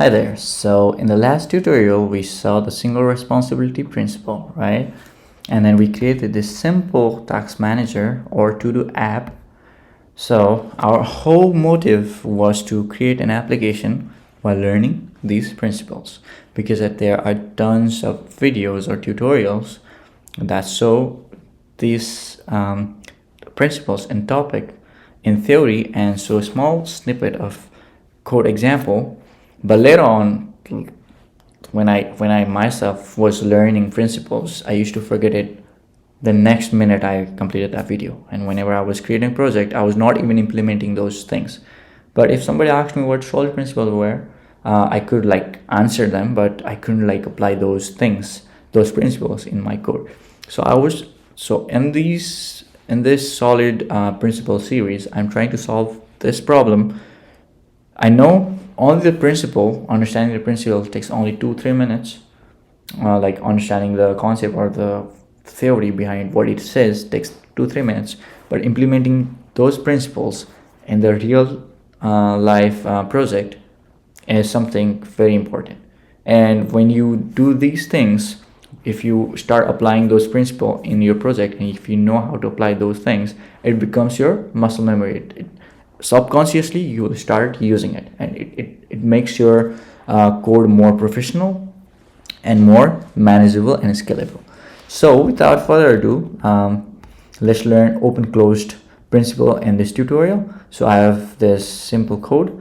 Hi there. So in the last tutorial, we saw the single responsibility principle, right? And then we created this simple task manager or to-do app. So our whole motive was to create an application while learning these principles, because that there are tons of videos or tutorials that show these principles and topic in theory, and so a small snippet of code example. But later on, when I myself was learning principles, I used to forget it the next minute I completed that video. And whenever I was creating a project, I was not even implementing those things. But if somebody asked me what solid principles were, I could answer them, but I couldn't apply those things, those principles in my code. So in this solid principle series, I'm trying to solve this problem. I know only the principle, understanding the principle takes only 2-3 minutes. Understanding the concept or the theory behind what it says takes 2-3 minutes, but implementing those principles in the real life project is something very important. And when you do these things, if you start applying those principles in your project, and if you know how to apply those things, it becomes your muscle memory. Subconsciously you will start using it, and it makes your code more professional and more manageable and scalable. So without further ado, let's learn open closed principle in this tutorial. So I have this simple code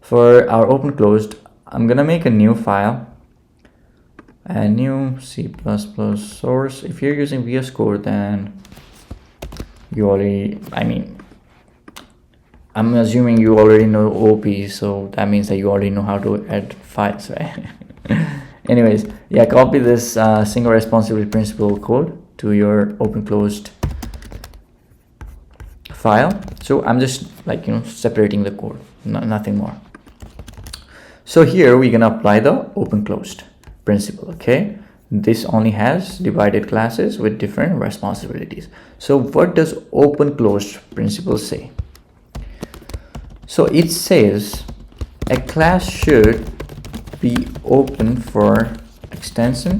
for our open closed. I'm gonna make a new file, a new C++ source. If you're using VS Code, then you already, I'm assuming you already know OP, so that means that you already know how to add files, right? Anyways, yeah, copy this single responsibility principle code to your open closed file. So I'm just separating the code, nothing more. So here we're gonna apply the open closed principle. Okay, this only has divided classes with different responsibilities. So what does open closed principle say? So it says a class should be open for extension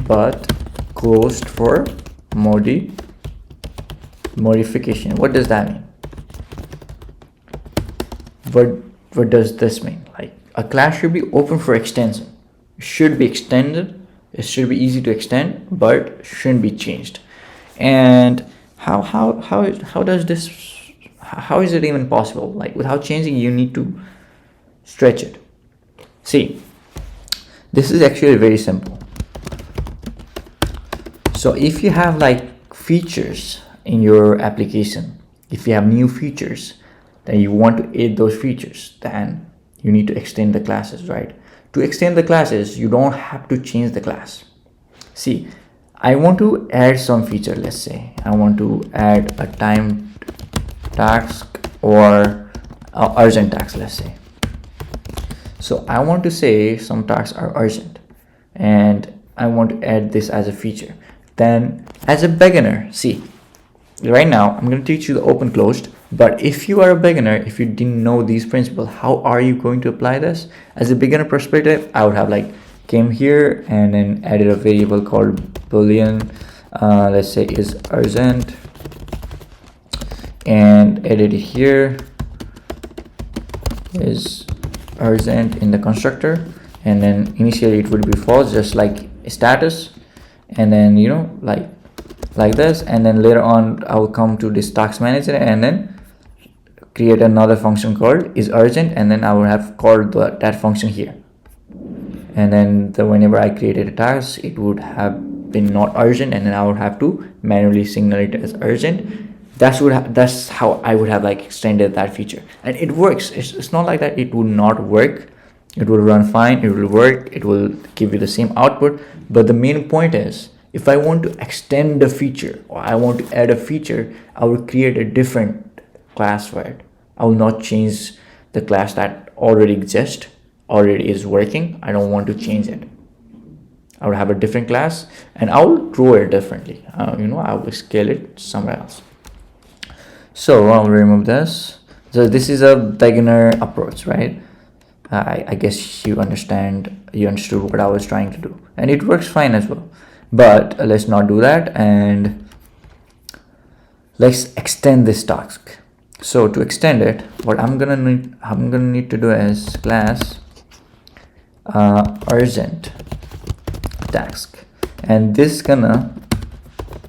but closed for modification. What does that mean? What does this mean? A class should be open for extension. It should be extended. It should be easy to extend, but shouldn't be changed. And how does this? How is it even possible? Without changing, you need to stretch it. See, this is actually very simple. So if you have features in your application, if you have new features, then you want to add those features, then you need to extend the classes, right? To extend the classes, you don't have to change the class. See, I want to add some feature. Let's say I want to add a timed task or urgent task, let's say. So I want to say some tasks are urgent and I want to add this as a feature. Then as a beginner, see, right now I'm going to teach you the open closed, but if you are a beginner, if you didn't know these principles, how are you going to apply this? As a beginner perspective, I would have came here and then added a variable called boolean, let's say is urgent, and added it here is urgent in the constructor, and then initially it would be false, just like status, and then like this, and then later on I will come to this task manager and then create another function called is urgent, and then I will have called that function here, and then whenever I created a task, it would have been not urgent, and then I would have to manually signal it as urgent. That's how I would have extended that feature, and it works. It's not like that it would not work. It will run fine, it will work, it will give you the same output. But the main point is, if I want to extend the feature or I want to add a feature, I will create a different class for it. I will not change the class that already exists, already is working. I don't want to change it. I will have a different class and I will draw it differently. I will scale it somewhere else. So I'll remove this. So this is a beginner approach, right? I guess you understood what I was trying to do, and it works fine as well. But let's not do that, and let's extend this task. So to extend it, what I'm gonna need to do is class urgent task, and this gonna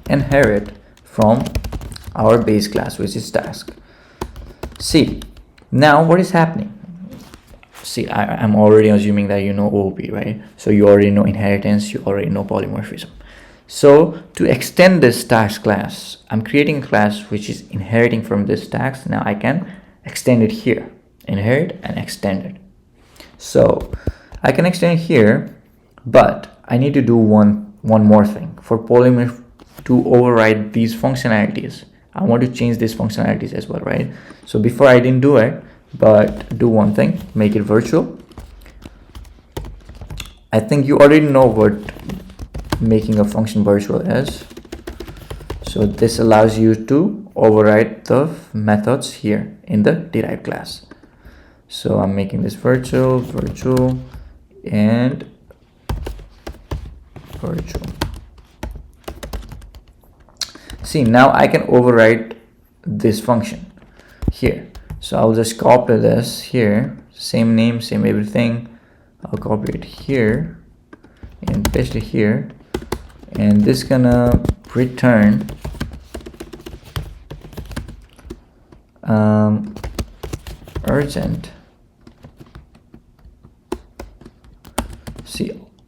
inherit from our base class, which is task. See, now what is happening? See, I'm already assuming that you know OOP, right? So you already know inheritance, you already know polymorphism. So to extend this task class, I'm creating a class which is inheriting from this task. Now I can extend it here, inherit and extend it. So I can extend it here, but I need to do one more thing. For polymorph to override these functionalities, I want to change these functionalities as well, right? So before I didn't do it, but do one thing, make it virtual. I think you already know what making a function virtual is. So this allows you to override the methods here in the derived class. So I'm making this virtual, and virtual. See, now I can override this function here. So I'll just copy this here, same name, same everything. I'll copy it here and paste it here, and this gonna return urgent.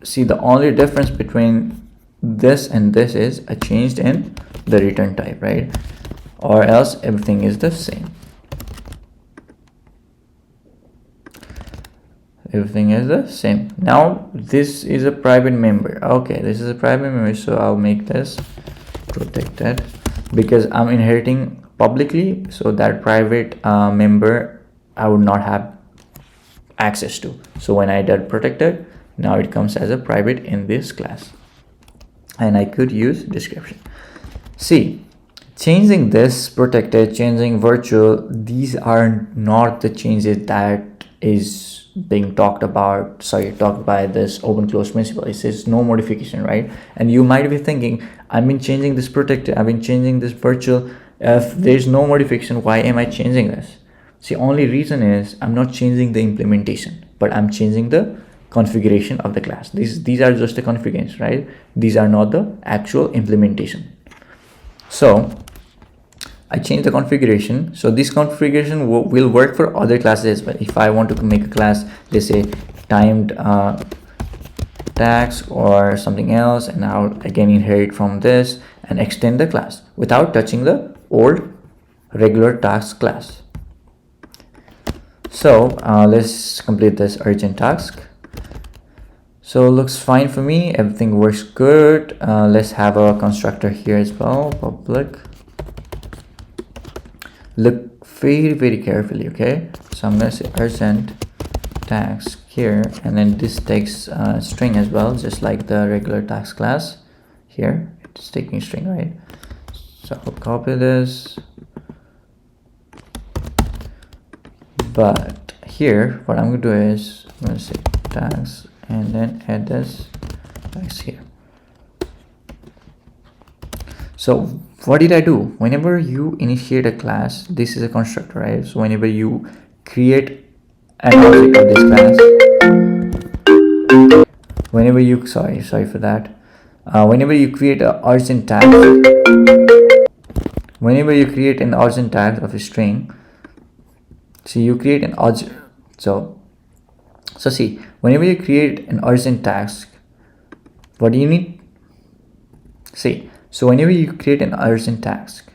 See the only difference between this and this is a change in the return type, right? Or else everything is the same. Everything is the same. Now this is a private member. Okay, this is a private member, so I'll make this protected because I'm inheriting publicly, so that private member I would not have access to. So when I did protected, now it comes as a private in this class, and I could use description. See, changing this protected, changing virtual, these are not the changes that is being talked by this open close principle. It says no modification, right? And you might be thinking, I've been changing this protected, I've been changing this virtual. If there's no modification, why am I changing this? See, only reason is I'm not changing the implementation, but I'm changing the configuration of the class. These are just the configurations, right? These are not the actual implementation. So I change the configuration. So this configuration will work for other classes as well. If I want to make a class, let's say timed tags or something else, and I'll again inherit from this and extend the class without touching the old regular task class. So let's complete this urgent task. So looks fine for me, everything works good. Let's have a constructor here as well, public. Look very carefully, okay? So I'm gonna say urgent task here, and then this takes string as well, just like the regular task class here. It's taking string, right? So I'll copy this, but here what I'm gonna do is I'm gonna say task and then add this task here. So what did I do? Whenever you initiate a class, this is a constructor, right? So whenever you create an object of this class, whenever you sorry for that, whenever you create an urgent tag, whenever you create an urgent tag of a string, so you create an urgent. So see, whenever you create an urgent task, what do you need? See. So whenever you create an urgent task,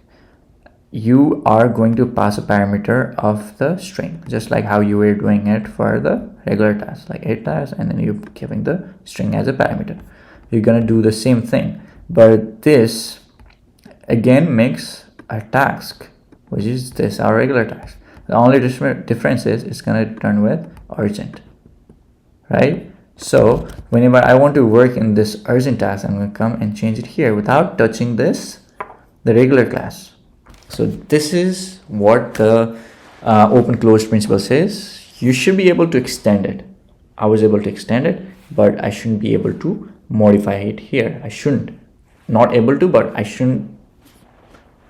you are going to pass a parameter of the string, just like how you were doing it for the regular task, like 8 tasks, and then you're giving the string as a parameter. You're gonna do the same thing, but this again makes a task, which is this our regular task. The only difference is it's gonna return with urgent, right? So whenever I want to work in this urgent task, I'm going to come and change it here without touching the regular class. So this is what the open closed principle says. you should be able to extend it. I was able to extend it, but I shouldn't be able to modify it here. I shouldn't, not able to, but I shouldn't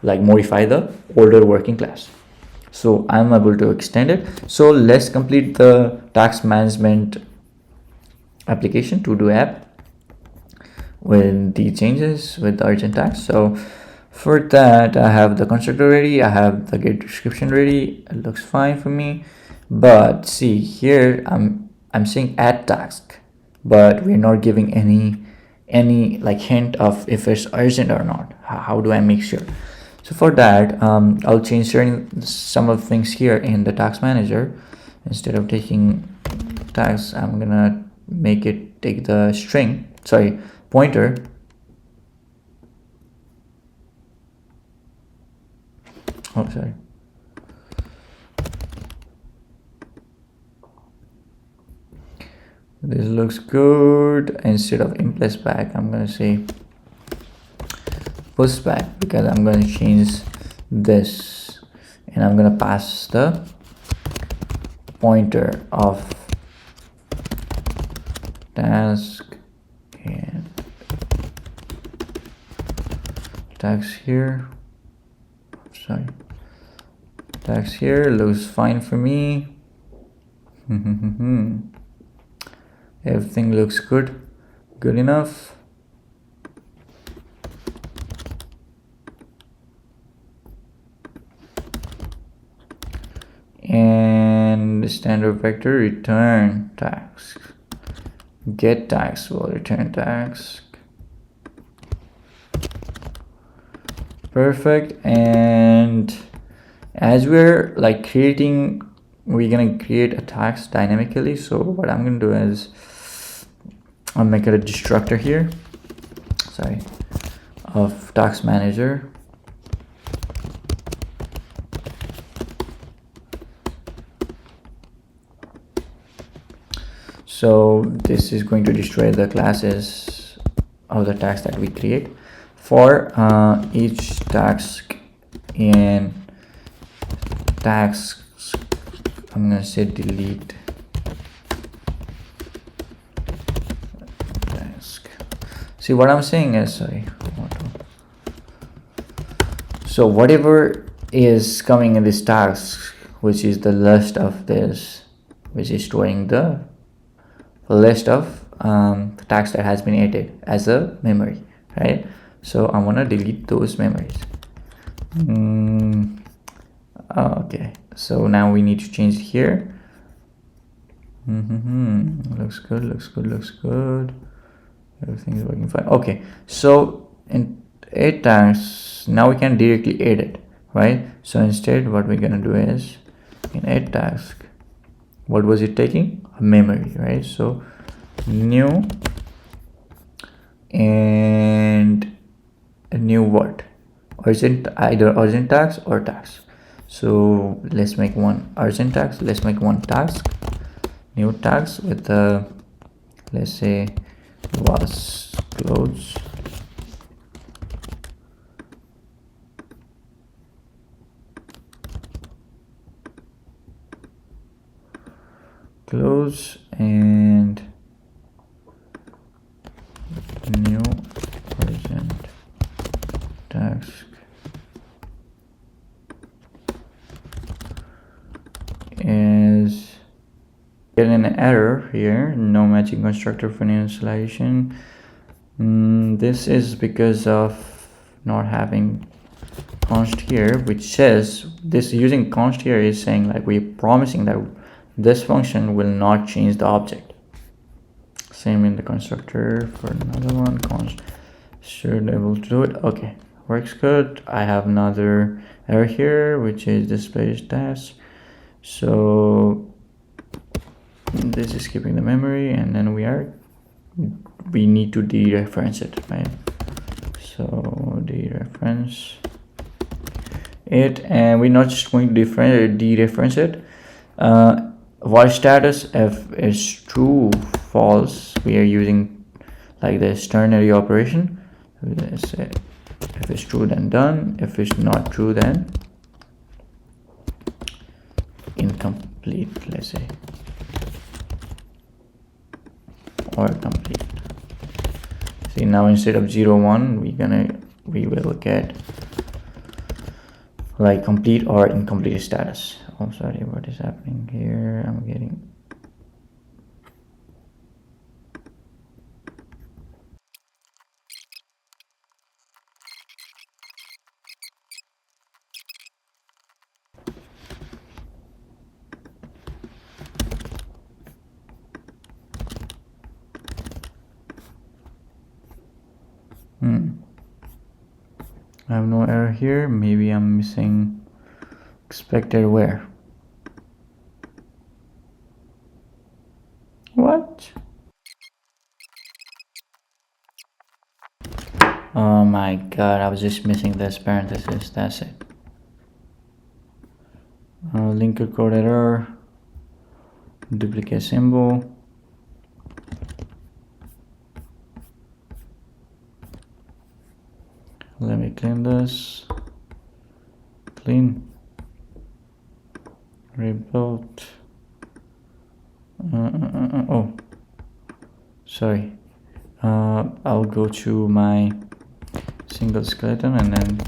like modify the older working class. So I'm able to extend it. So let's complete the task management application ToDo app with the changes with the urgent task. So for that, I have the constructor ready, I have the get description ready. It looks fine for me, but see here I'm saying add task, but we're not giving any like hint of if it's urgent or not. How do I make sure? So for that, I'll change some of the things here in the task manager. Instead of taking tags, I'm gonna make it take the pointer. Oh, sorry. This looks good. Instead of impress back, I'm gonna say push back, because I'm going to change this and I'm going to pass the pointer of task and tags here. Sorry, tags here looks fine for me. Everything looks good enough. And standard vector return task, get task will return task. Perfect. And as we're like we're gonna create a task dynamically. So what I'm gonna do is I'll make it a destructor here, of task manager. So this is going to destroy the classes of the task that we create for each task. In tasks, I'm gonna say delete task. See what I'm saying is, so whatever is coming in this task, which is the list of this, which is storing the list of tags that has been added as a memory, right? So I want to delete those memories. Okay, so now we need to change it here. Looks good. Everything is working fine. Okay, so in add tags, now we can directly add it, right? So instead what we're gonna do is in add task, what was it taking? A memory, right? So new and a new what? Either urgent task or task. So let's make one urgent task. Let's make one task, new task with the, let's say, was clothes. Close and new urgent task is getting an error here, no matching constructor for new installation. This is because of not having const here, which says this using const here is saying like we're promising that this function will not change the object. Same in the constructor for another one, const should able to do it. Okay, works good. I have another error here, which is display task. So this is keeping the memory, and then we need to dereference it, right? So dereference it, and we're not just going to dereference it. While status, if it's true, false, we are using like the ternary operation. Let's say if it's true, then done. If it's not true, then complete, let's say, or complete. See, now instead of 0 1 we will get like complete or incomplete status. Oh, sorry, what is happening here? I'm getting I have no error here. Maybe I'm missing expected where. What? Oh my god, I was just missing this parenthesis. That's it. Linker code error, duplicate symbol. Let me clean this. Clean. Rebuild. Oh, sorry. I'll go to my single skeleton and then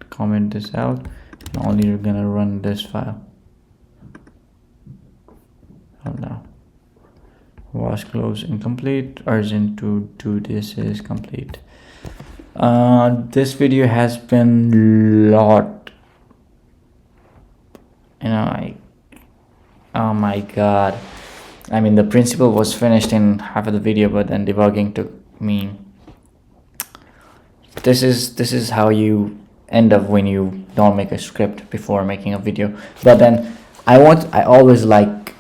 comment this out. And only gonna run this file. Oh no. Was close incomplete. Urgent to do this is complete. This video has been lot, oh my god, I mean the principle was finished in half of the video, but then debugging took me. This is how you end up when you don't make a script before making a video. But then I always like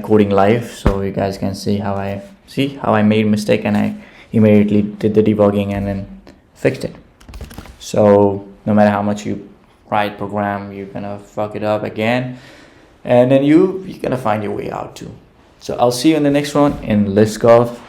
coding live, so you guys can see how I made mistake and I immediately did the debugging and then fixed it. So no matter how much you write program, you're gonna fuck it up again, and then you're gonna find your way out too. So I'll see you in the next one in Let's Golf.